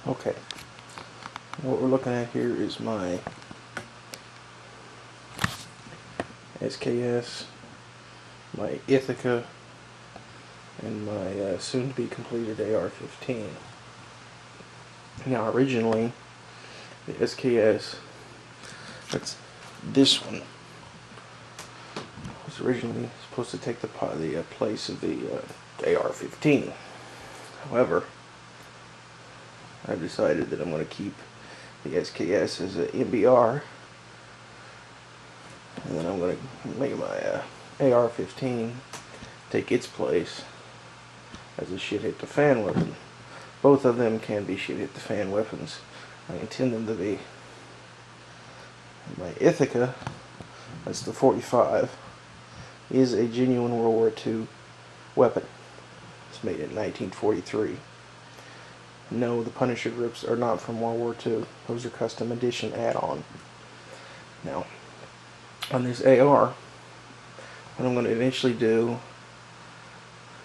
Okay, what we're looking at here is my SKS, my Ithaca, and my soon-to-be completed AR-15. Now originally, the SKS, that's this one, was originally supposed to take the place of the AR-15. However, I've decided that I'm going to keep the SKS as an MBR, and then I'm going to make my AR-15 take its place as a shit-hit-the-fan weapon. Both of them can be shit-hit-the-fan weapons. I intend them to be. My Ithaca, that's the 45, is a genuine World War II weapon. It's made in 1943. No, the Punisher grips are not from World War II. Those are custom edition add-on. Now, on this AR, what I'm going to eventually do,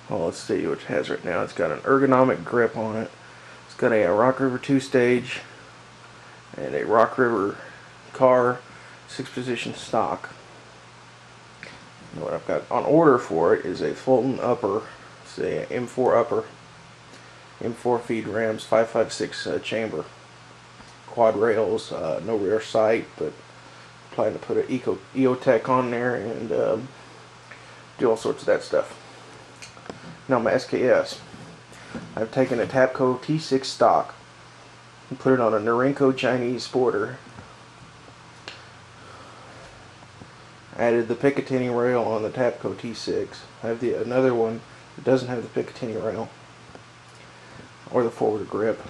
well, let's see what it has right now. It's got an ergonomic grip on it. It's got a Rock River 2-stage and a Rock River car 6-position stock. And what I've got on order for it is a Fulton upper, say an M4 upper, M4 feed rams, 5.56 chamber, quad rails, no rear sight, but planning to put an EOTech on there and do all sorts of that stuff. Now my SKS, I've taken a Tapco T6 stock and put it on a Norinco Chinese sporter. Added the Picatinny rail on the Tapco T6. I have another one that doesn't have the Picatinny rail or the forward grip.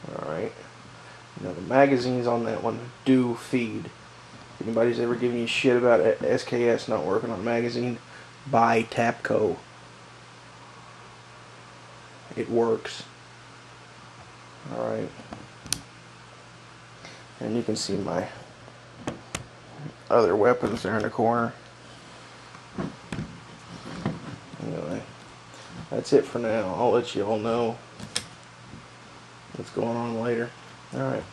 Alright. Now the magazines on that one do feed. If anybody's ever given you shit about SKS not working on a magazine, buy Tapco. It works. Alright. And you can see my other weapons there in the corner. Anyway, that's it for now. I'll let you all know what's going on later. Alright.